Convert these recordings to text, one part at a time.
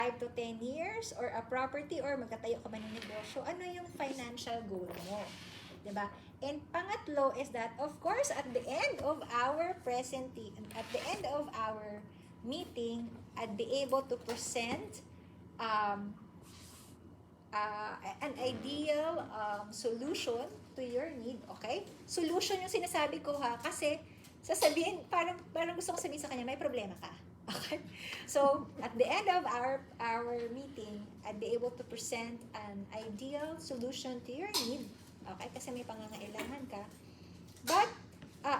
5 to 10 years or a property or magkatayo ka man ng negosyo, ano yung financial goal mo? Diba? And pangatlo is that, of course, at the end of our meeting, I'd be able to present an ideal solution to your need, okay? Solution yung sinasabi ko ha, kasi sasabihin, parang gusto kong sabihin sa kanya, may problema ka. Okay? So, at the end of our meeting, I'd be able to present an ideal solution to your need. Okay? Kasi may pangangailangan ka. But,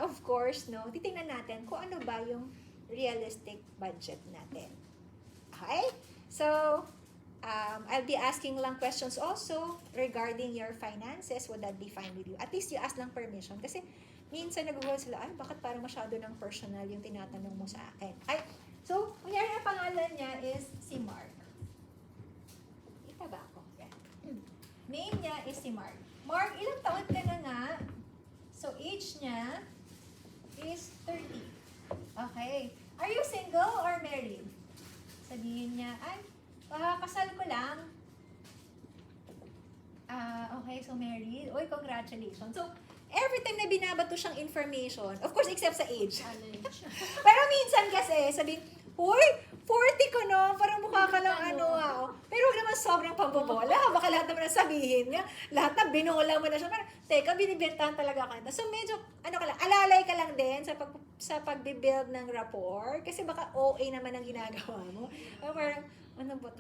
of course, no, titingnan natin kung ano ba yung realistic budget natin. Okay? So, I'll be asking lang questions also regarding your finances. Would that be fine with you? At least you ask lang permission. Kasi, minsan nag-google sila, ay, bakit parang masyado ng personal yung tinatanong mo sa akin? Ay, so, kunyari ang pangalan niya is si Mark. Ita ba ako? Yan. Name niya is si Mark. Mark, ilang taon ka na nga? So, age niya is 30. Okay. Are you single or married? Sabihin niya, ay, kasal ko lang. Okay, so married. Uy, congratulations. So, every time na binabato siyang information, of course, except sa age. Pero minsan kasi, sabihin, huy, 40 ka no, parang mukha ka lang Pero huwag naman sobrang pambobola. Baka lahat naman ang sabihin niya. Lahat na binola mo na siya. Pero, teka, binibentahan talaga ka. So, medyo, alalay ka lang din sa pagbibuild ng rapport. Kasi baka OA naman ang ginagawa mo. Parang, ano ba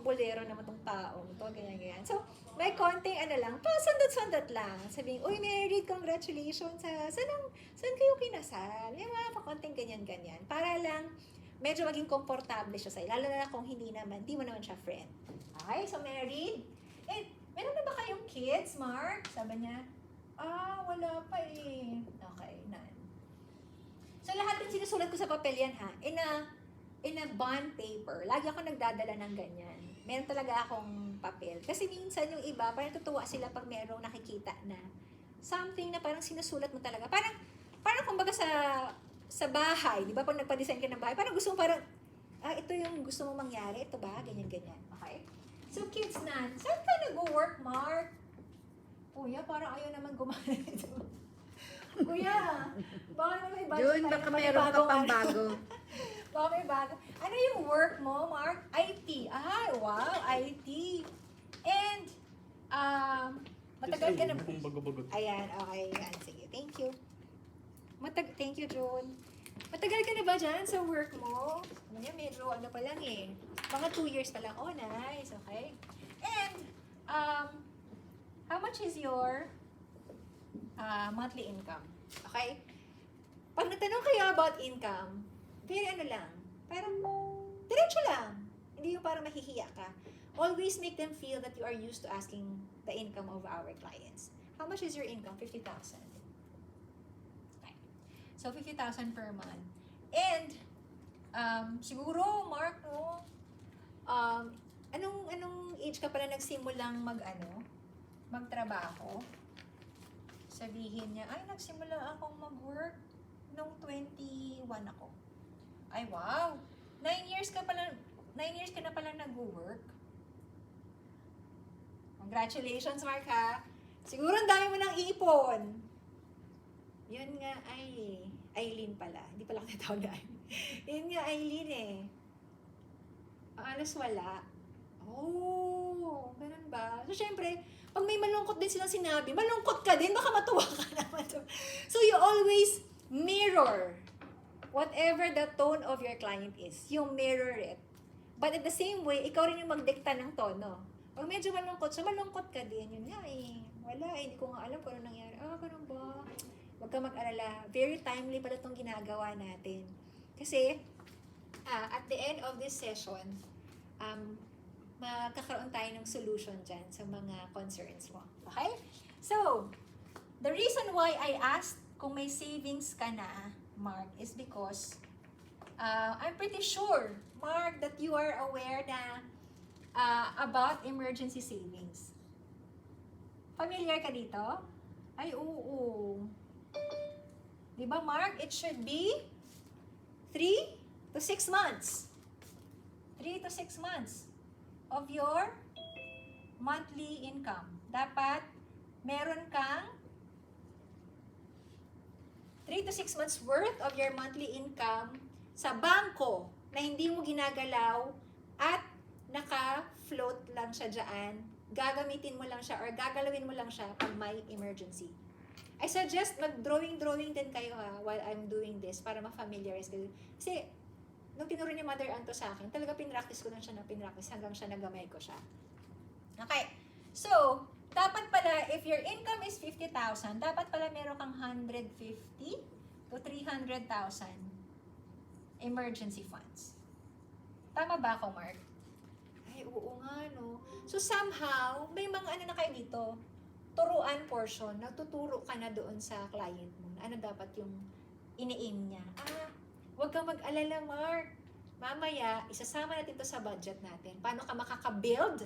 bolero naman tong taong to, ganyan. So, may konting sandot-sandot lang. Sabihin, uy, married, congratulations. Saan kayo kinasal? Yung mga konting ganyan-ganyan. Para lang, medyo maging komportable siya sa'yo. Lalo na kung hindi mo naman siya friend. Okay, so married. And, meron na ba kayong kids, Mark? Sabi niya, wala pa eh. Okay, none. So, lahat ng sinusulat ko sa papel yan, ha? In a bond paper. Lagi ako nagdadala ng ganyan. Meron talaga akong papel. Kasi minsan yung iba, parang tutuwa sila pag merong nakikita na something na parang sinusulat mo talaga. Parang kumbaga sa bahay, di ba? Pag nagpa-design ka ng bahay, parang gusto mo ito yung gusto mo mangyari, ito ba? Ganyan-ganyan. Okay? So, kids na, saan ka nag-work, Mark? Kuya, parang ayaw naman gumana ito. Kuya, baka naman may budget June, baka meron ka pang bago. Baka may bago. Ano yung work mo, Mark? IT. Wow, IT. And, matagal ka na. Ayan, okay. Yan, sige. Thank you. Thank you, June. Matagal ka na ba dyan sa work mo? Medyo pa lang eh. Mga 2 years pa lang. Oh, nice. Okay. And, how much is your monthly income? Okay? Pag natanong kayo about income, very lang, parang diretso lang. Hindi yung parang mahihiya ka. Always make them feel that you are used to asking the income of our clients. How much is your income? 50,000. Okay. So, 50,000 per month. And, siguro, Mark, no? Anong age ka pala nagsimulang magtrabaho? Sabihin niya, ay, nagsimula akong mag-work nung 21 ako. Ay, wow! 9 years ka na pala nag-work. Congratulations, Mark, ha? Siguro ang dami mo nang ipon. Yun nga, ay, Aileen pala. Hindi pala ako natawag na Aileen. Yun nga, Aileen eh. Alas wala. Oh, ganun ba? So, syempre, pag may malungkot din silang sinabi, malungkot ka din, baka matuwa ka naman. So, you always mirror whatever the tone of your client is. You mirror it. But at the same way, ikaw rin yung magdikta ng tono. Pag medyo malungkot, so malungkot ka din. Yun nga eh. Wala eh. Hindi ko nga alam kung ano nangyari. Ganun ba? Huwag ka mag-alala. Very timely pala itong ginagawa natin. Kasi, at the end of this session, magkakaroon tayo ng solution dyan sa mga concerns mo. Okay? So, the reason why I asked kung may savings ka na, Mark, is because I'm pretty sure, Mark, that you are aware na about emergency savings. Familiar ka dito? Ay, oo. Diba, Mark? It should be 3 to 6 months. 3 to 6 months. of your monthly income. Dapat meron kang 3 to 6 months worth of your monthly income sa bangko na hindi mo ginagalaw at naka-float lang siya dyan. Gagamitin mo lang siya or gagalawin mo lang siya pag may emergency. I suggest mag-drawing din kayo ha while I'm doing this para ma-familiarize kayo. Kasi nung tinuro ni Mother Anto sa akin, talaga pinractice ko lang siya na pinractice hanggang siya nagamay ko siya. Okay. So, dapat pala, if your income is 50,000, dapat pala meron kang 150 to 300,000 emergency funds. Tama ba ako, Mark? Ay, oo nga, no? So, somehow, may mga ano na kayo dito, turuan portion, natuturo ka na doon sa client mo. Ano dapat yung ini-aim niya? Huwag kang mag-alala, Mark. Mamaya, isasama natin to sa budget natin. Paano ka makaka-build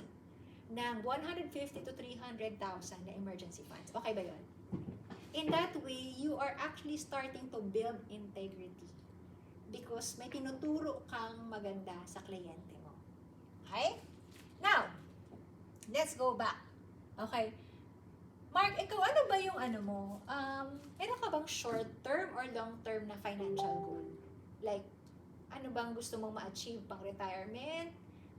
ng 150 to 300,000 na emergency funds? Okay ba yun? In that way, you are actually starting to build integrity. Because may tinuturo kang maganda sa kliyente mo. Okay? Now, let's go back. Okay. Mark, ikaw, ano ba yung ano mo? Meron ka bang short-term or long-term na financial goal? Like, ano bang gusto mong ma-achieve? Pang retirement?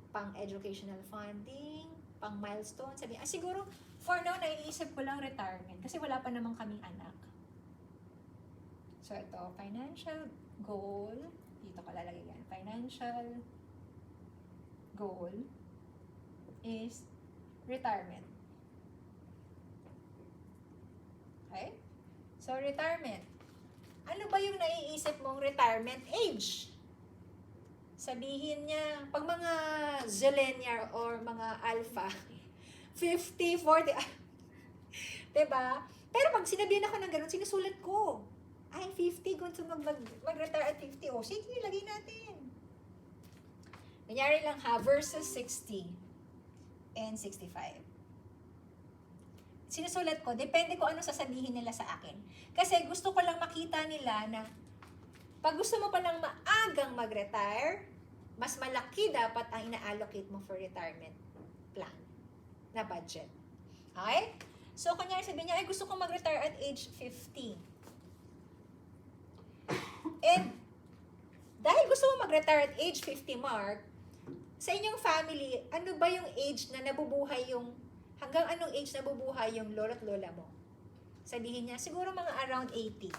Pang educational funding? Pang milestone? Sabi, siguro, for now, naiisip ko lang retirement kasi wala pa namang kaming anak. So, ito, financial goal. Dito ko lalagay yan. Financial goal is retirement. Okay? So, retirement. Ano ba yung naiisip mong retirement age? Sabihin niya, pag mga zillennial or mga alpha, 50, 40, diba? Pero pag sinabihan ako ng ganun, sinusulat ko. Ay, 50, gusto mag-retire at 50. O, sige, lagay natin. Nangyari lang ha, versus 60 and 65. Sinusulat ko, depende ko ano sasabihin nila sa akin. Kasi gusto ko lang makita nila na pag gusto mo palang maagang mag-retire, mas malaki dapat ang ina-allocate mo for retirement plan na budget. Okay? So, kunyari sabihin niya, ay gusto ko mag-retire at age 50. And dahil gusto mo mag-retire at age 50, Mark, sa inyong family, ano ba yung age na nabubuhay yung, hanggang anong age nabubuhay yung lola at lola mo? Sabihin niya, siguro mga around 80.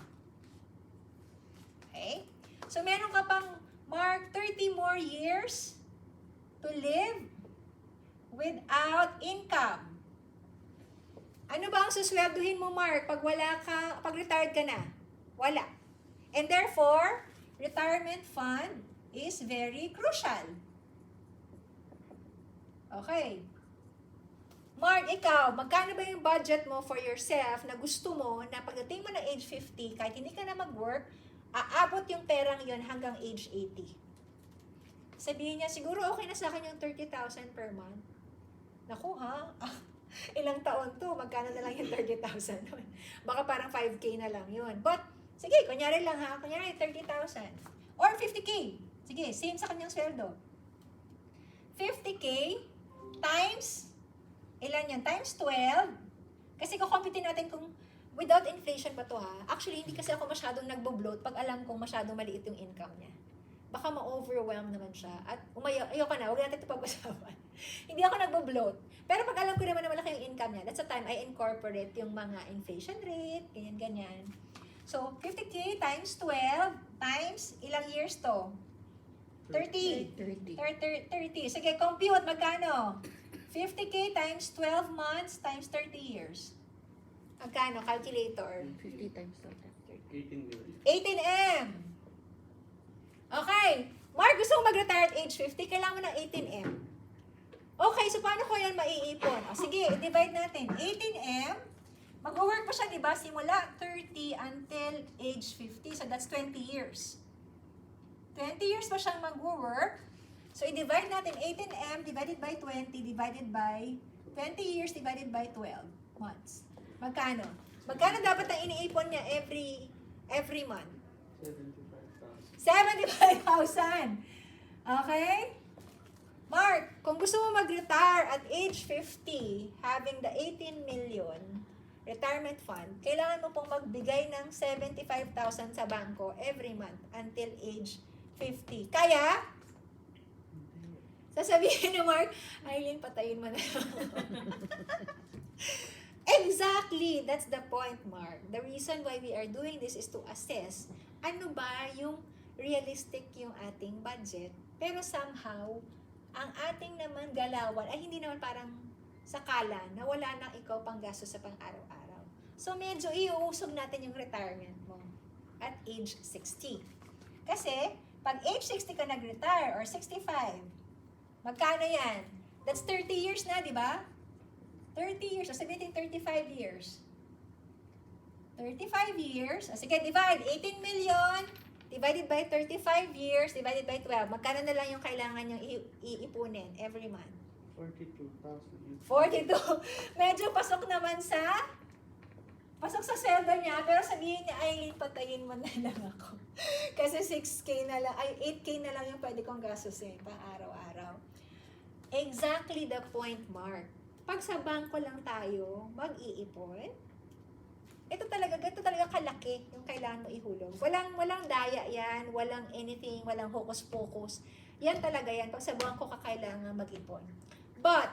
Okay? So, meron ka pang, Mark, 30 more years to live without income. Ano ba ang suswerduhin mo, Mark, pag pag retired ka na? Wala. And therefore, retirement fund is very crucial. Okay. Mark, ikaw, magkano ba yung budget mo for yourself na gusto mo na pagdating mo ng age 50, kahit hindi ka na mag-work, aabot yung perang yon hanggang age 80? Sabihin niya, siguro okay na sa akin yung 30,000 per month. Naku ha? Ilang taon to? Magkano na lang yung 30,000? Baka parang 5K na lang yun. But, sige, kunyari lang ha. Kunyari 30,000. Or 50K. Sige, same sa kanyang sweldo. 50K times, ilan yan? Times 12. Kasi kukumpitin natin kung without inflation ba to ha? Actually, hindi kasi ako masyadong nagbo-bloat pag alam kong masyadong maliit yung income niya. Baka ma-overwhelm naman siya. At ayoko na, huwag natin ito pag-usapan. Hindi ako nagbo-bloat. Pero pag alam ko naman na malaki yung income niya, that's the time I incorporate yung mga inflation rate, ganyan-ganyan. So, 50K times 12 times ilang years to? 30. 30. Sige, compute, magkano? 50K times 12 months times 30 years. Magkano? Calculator. 50 times 18 million. 18M. Okay. Mark, gusto mo mag-retire at age 50, kailangan mo ng 18M. Okay, so paano ko yan maiipon? O, sige, divide natin. 18M, mag-work pa siya, di ba? Simula 30 until age 50. So, that's 20 years. 20 years pa siyang mag-work. So, i-divide natin 18M divided by 20 divided by 20 years divided by 12 months. Magkano? Magkano dapat ang iniipon niya every month? 75,000. 75,000. Okay? Mark, kung gusto mo mag-retire at age 50, having the 18 million retirement fund, kailangan mo pong magbigay ng 75,000 sa bangko every month until age 50. Kaya, sasabihin ni Mark, Aileen, patayin mo na. Exactly, that's the point, Mark. The reason why we are doing this is to assess ano ba yung realistic yung ating budget. Pero somehow, ang ating naman galawan ay hindi naman parang sakalan na wala nang ikaw pang gasto sa pang-araw-araw. So, medyo iuusog natin yung retirement mo at age 60. Kasi, pag age 60 ka nag-retire or 65, magkano yan? That's 30 years na, di ba? 30 years. O sabihin 35 years. 35 years. O sige, divide. 18 million divided by 35 years divided by 12. Magkano na lang yung kailangan niyang iipunin every month? 42,000. 42. Medyo pasok sa sweldo niya, pero sabihin niya, Aileen, patayin mo na lang ako. Kasi 6K na lang, 8K na lang yung pwede kong gastusin pang araw-araw. Exactly the point, Mark. Pag sa bangko lang tayo, mag-iipon, ito talaga kalaki yung kailangan mo ihulog. Walang daya yan, walang anything, walang hocus-pocus. Yan talaga yan. Pag sa bangko ka kailangan mag-ipon. But,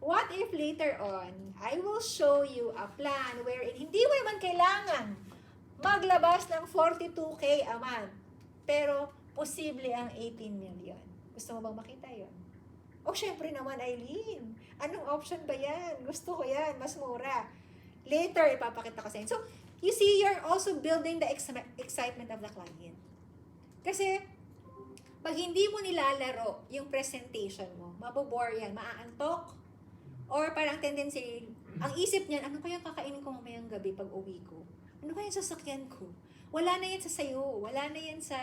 what if later on, I will show you a plan wherein hindi mo naman kailangan maglabas ng 42K a month, pero posible ang 18 million. Gusto mo bang makita yon? O syempre naman, Aileen, anong option ba yan? Gusto ko yan, mas mura. Later, ipapakita ko sa inyo. So, you see, you're also building the excitement of the client. Kasi, pag hindi mo nilalaro yung presentation mo, mabobore yan, maaantok, or parang tendency, ang isip niyan, ano kaya kakainin ko mamayang gabi pag uwi ko? Ano kaya sasakyan ko? Wala na yan sa sayo, wala na yan sa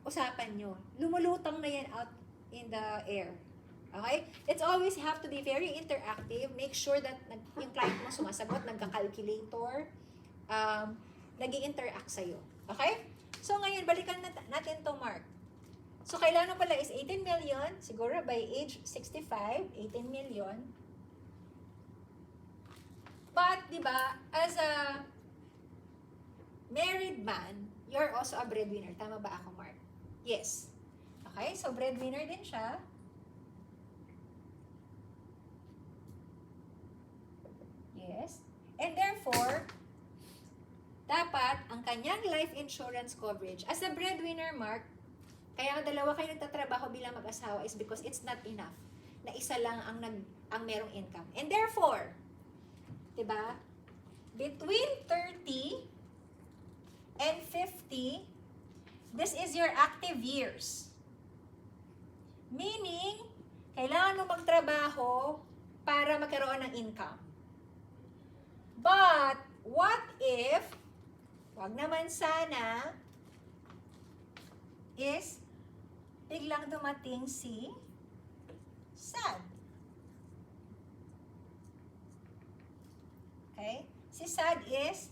usapan nyo. Lumulutang na yan out in the air. Okay? It's always have to be very interactive. Make sure that yung client mo sumasagot, nagka-calculator, nag-i-interact sa'yo. Okay? So ngayon, balikan natin to, Mark. So kailangan pala is 18 million, siguro by age 65, 18 million. But, di ba, as a married man, you're also a breadwinner. Tama ba ako, Mark? Yes. Okay? So breadwinner din siya. Yes. And therefore, dapat ang kanyang life insurance coverage, as a breadwinner, Mark, kaya dalawa kayo nagtatrabaho bilang mag-asawa is because it's not enough na isa lang ang merong income. And therefore, diba, between 30 and 50, this is your active years. Meaning, kailangan mo magtrabaho para magkaroon ng income. But, what if, wag naman sana, is, biglang dumating si sad. Okay? Si sad is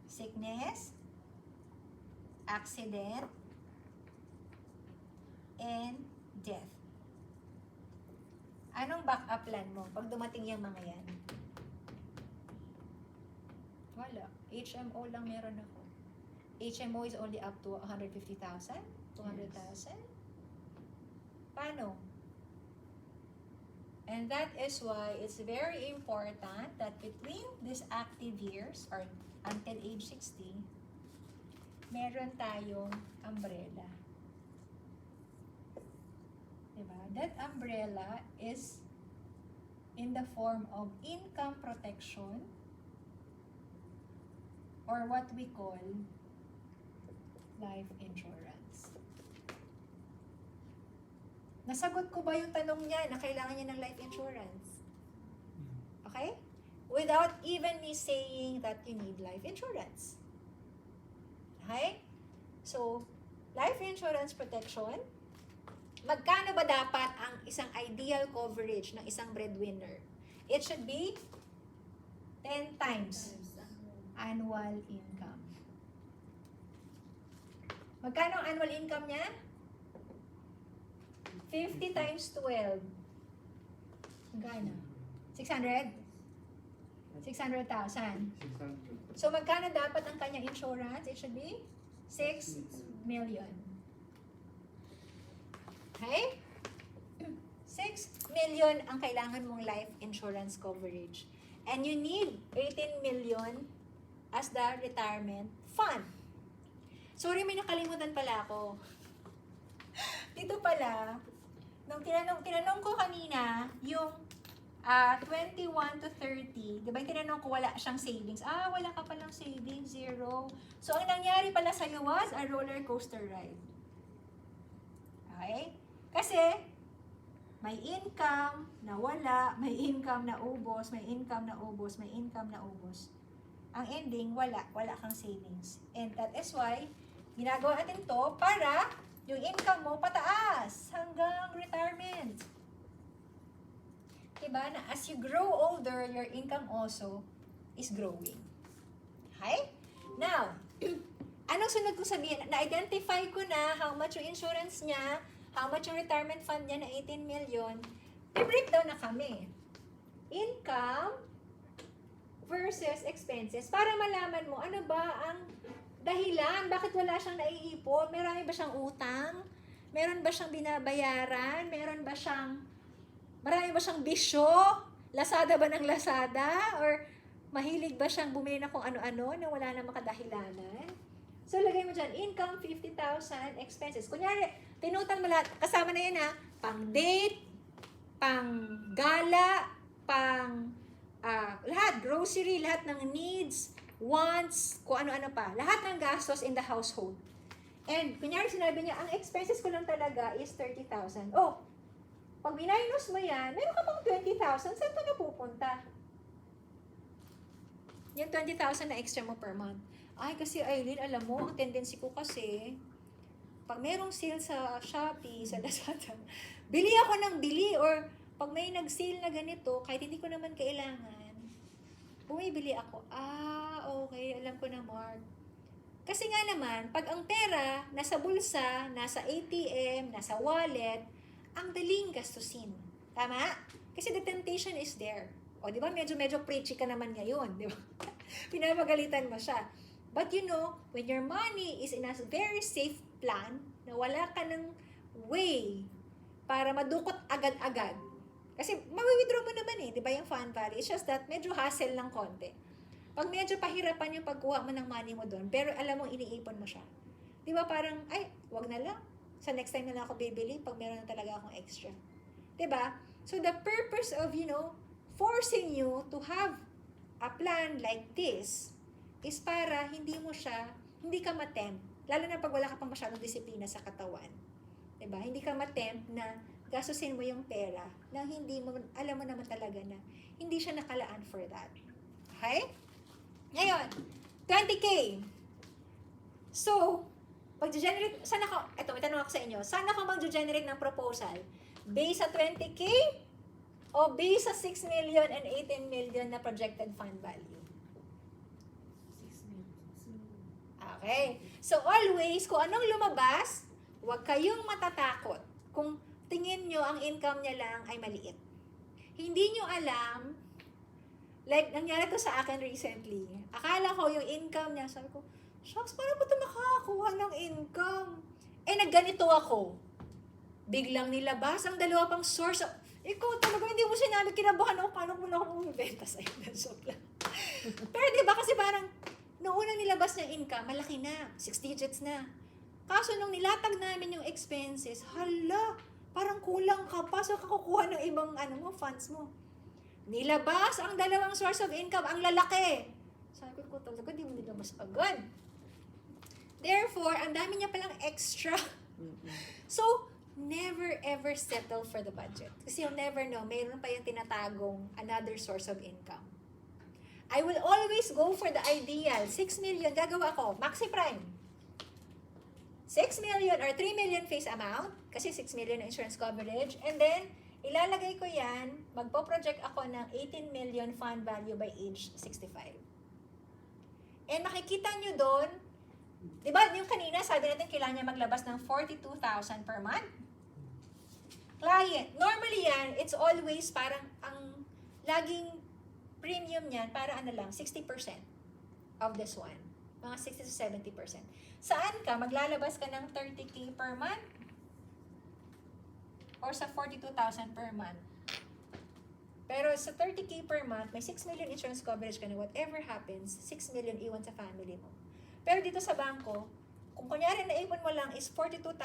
sickness, accident, and death. Anong backup plan mo pag dumating yung mga yan? Wala. HMO lang meron ako. HMO is only up to 150,000? 200,000? Paano? And that is why it's very important that between these active years or until age 60, meron tayong umbrella. Diba? That umbrella is in the form of income protection or what we call life insurance. Nasagot ko ba yung tanong niya na kailangan niya ng life insurance? Okay? Without even me saying that you need life insurance. Okay? So, life insurance protection, magkano ba dapat ang isang ideal coverage ng isang breadwinner? It should be 10 times annual income. Magkano ang annual income niya? 50 times 12. Magkano? 600? 600,000. 600. So, magkano dapat ang kanyang insurance? It should be 6 million. Okay? 6 million ang kailangan mong life insurance coverage. And you need 18 million as the retirement fund. Sorry, may nakalimutan pala ako. Dito pala, nung tinanong ko kanina, yung 21 to 30, di ba yung tinanong ko wala siyang savings? Wala ka palang savings, zero. So, ang nangyari pala sa'yo was a roller coaster ride. Okay? Kasi, may income na wala, may income na ubos, may income na ubos, may income na ubos. Ang ending, wala kang savings. And that is why, ginagawa natin to para yung income mo pataas hanggang retirement. Diba? Na as you grow older, your income also is growing. Okay? Now, anong sunod kong sabihin? Na-identify ko na how much yung insurance niya, how much yung retirement fund niya na 18 million. I-breakdown na kami. Income versus expenses. Para malaman mo, ano ba ang dahilan? Bakit wala siyang naiipon? Marami ba siyang utang? Meron ba siyang binabayaran? Marami ba siyang bisyo? Lazada ba ng Lazada? Or mahilig ba siyang bumili na kung ano-ano na wala na makadahilanan? So, lagay mo dyan, income 50,000, expenses. Kunyari, tinutan mo lahat, kasama na yan pang-date, pang-gala, lahat, grocery, lahat ng needs, wants, kung ano-ano pa. Lahat ng gastos in the household. And, kunyari, sinabi niya, ang expenses ko lang talaga is 30,000. Oh, pag minus mo yan, meron ka pang 20,000, saan ito na pupunta? Yung 20,000 na extra mo per month. Ay, kasi Aileen, alam mo, ang tendency ko kasi, pag merong sale sa Shopee, sa Lazada, bili ako ng bili, or pag may nag-sale na ganito, kahit hindi ko naman kailangan, bumibili ako. Okay, alam ko na, Mark. Kasi nga naman, pag ang pera nasa bulsa, nasa ATM, nasa wallet, ang daling gastusin. Tama? Kasi the temptation is there. O, di ba? Medyo preachy ka naman ngayon, di ba? Pinapagalitan mo siya. But you know, when your money is in a very safe plan, na wala ka ng way para madukot agad-agad. Kasi mawi-withdraw mo naman di ba yung fund value? It's just that medyo hassle ng konti. Pag medyo pahirapan yung pagkuha mo ng money mo doon, pero alam mo, iniipon mo siya. Di ba parang, wag na lang. Sa next time na lang ako bibili pag meron na talaga akong extra. Di ba? So the purpose of, forcing you to have a plan like this is para hindi ka matempt. Lalo na pag wala ka pang masyadong disiplina sa katawan. Diba? Hindi ka matempt na gastusin mo yung pera na alam mo naman talaga na hindi siya nakalaan for that. Okay? Ngayon, 20K. So, mag-generate, may tanong ako sa inyo, saan ako mag-generate ng proposal? Based sa 20K o based sa 6 million and 18 million na projected fund value? Okay. So, always, kung anong lumabas, huwag kayong matatakot kung tingin nyo ang income niya lang ay maliit. Hindi nyo alam, like, nangyari to sa akin recently. Akala ko yung income niya, sabi ko, shucks, paano ba ito makakakuha ng income? Nagganito ako. Biglang nilabas ang dalawa pang source of, ikaw talaga, hindi mo sinabi, kinabahan ako, paano ko na ako bumibenta sa inyo. Pero diba kasi parang, noong unang nilabas niya income, malaki na, 6 digits na. Kaso nung nilatag namin yung expenses, hala, parang kulang ka pa, so kakukuha ng ibang funds mo. Nilabas ang dalawang source of income, ang lalaki. Sabi ko talaga, di mo nilabas agad. Therefore, ang dami niya palang extra. So, never ever settle for the budget. Kasi you'll never know, mayroon pa yung tinatagong another source of income. I will always go for the ideal. 6 million, gagawa ko, maxi prime. 6 million or 3 million face amount, kasi 6 million na insurance coverage, and then, ilalagay ko yan, magpo-project ako ng 18 million fund value by age 65. And makikita nyo doon, di ba yung kanina, sabi natin kailangan niya maglabas ng 42,000 per month? Client. Normally yan, it's always parang ang laging premium niyan, para ano lang, 60% of this one. Mga 60 to 70%. Saan ka? Maglalabas ka ng 30K per month? Or sa 42,000 per month? Pero sa 30K per month, may 6 million insurance coverage ka na whatever happens, 6 million iwan sa family mo. Pero dito sa bangko, kung kunyari naipon mo lang is 42,000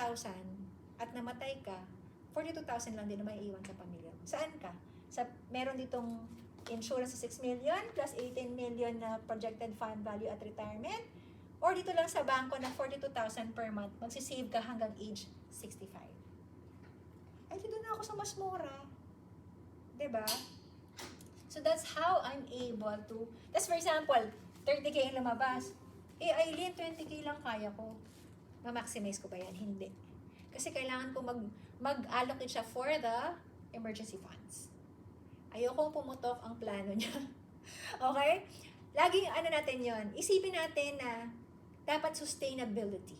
at namatay ka, 42,000 lang din na may iwan sa pamilya mo. Saan ka? Meron ditong insurance sa 6 million plus 18 million na projected fund value at retirement, or dito lang sa bangko na 42,000 per month, magsisave ka hanggang age 65. Ay, dito na ako sa mas mura. Diba? So that's how I'm able to, that's for example, 30K yung lumabas. Eh, Aileen, 20K lang kaya ko. Ma-maximize ko ba yan? Hindi. Kasi kailangan ko mag-allocate siya for the emergency funds. Ayokong pumutok ang plano niya. Okay? Laging ano natin yon, isipin natin na dapat sustainability.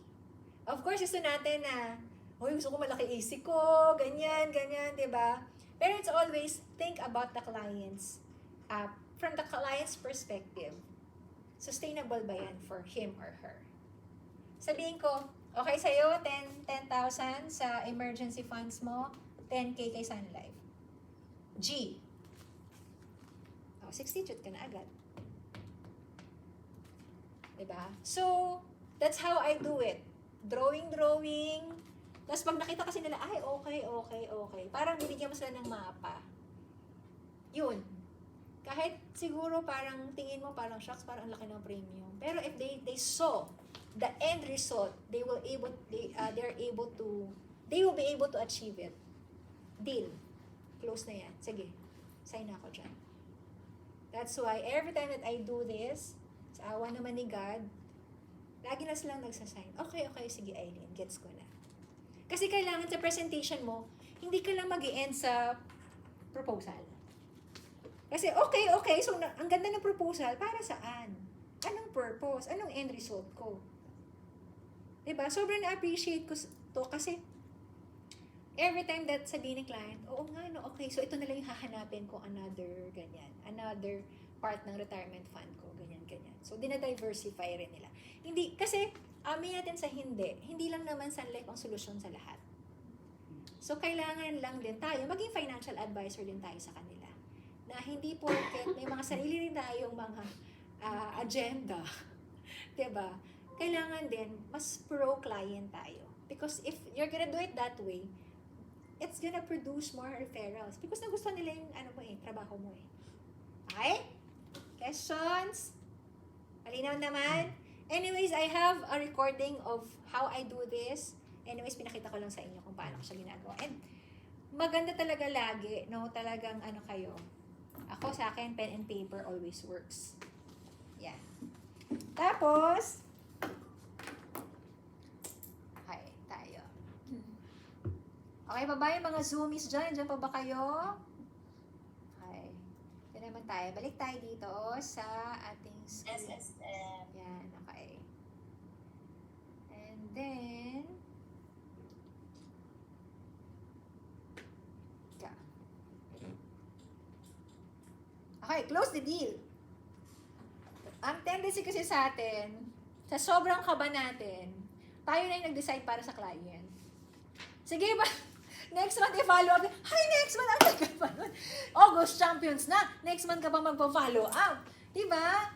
Of course, gusto natin na, gusto ko malaki AC ko, ganyan, diba? Pero it's always think about the clients. From the client's perspective, sustainable ba yan for him or her? Sabihin ko, okay sa'yo, 10,000 sa emergency funds mo, 10K kay Sun Life. G. 60 ka na agad. Diba? So, that's how I do it. Drawing. Tapos pag nakita kasi nila, ay, okay. Parang binigyan mo sila ng mapa. Yun. Kahit siguro parang tingin mo parang shocks, parang ang laki ng premium. Pero if they saw the end result, they will be able to achieve it. Deal. Close na yan. Sige. Sign na ako dyan. That's why every time that I do this, sa awa naman ni God, lagi na silang nagsasign. Okay, sige Aileen, gets ko na. Kasi kailangan sa presentation mo, hindi ka lang mag-i-end sa proposal. Kasi okay, so ang ganda ng proposal, para saan? Anong purpose? Anong end result ko? Diba? Sobrang na-appreciate ko to kasi every time that sabihin ng client, oo nga, no, okay, so ito na lang yung hahanapin ko, another part ng retirement fund ko, ganyan. So, dinadiversify rin nila. Hindi, kasi, amin natin sa hindi lang naman Sun Life ang solusyon sa lahat. So, kailangan lang din tayo, maging financial advisor din tayo sa kanila. Na hindi porket may mga sarili rin tayong mga agenda, diba? Kailangan din, mas pro-client tayo. Because if you're gonna do it that way, it's gonna produce more referrals. Because nagustuhan nila yung trabaho mo eh. Okay? Questions? Malinaw naman? Anyways, I have a recording of how I do this. Anyways, pinakita ko lang sa inyo kung paano ko siya ginagawa. And maganda talaga lagi, no? Talagang kayo. Ako sa akin, pen and paper always works. Yeah. Tapos, okay, pa ba yung mga zoomies dyan? Diyan pa ba kayo? Okay. Yan naman tayo. Balik tayo dito sa ating screen. SSM. Yan, okay. And then, okay, close the deal. Ang tendency kasi sa atin, sa sobrang kaba natin, tayo na yung nag-decide para sa client. Sige ba? Next month, i-follow up. Hi, next month, ang tagal pa nun. August champions na. Next month ka pa magpa-follow up. Diba?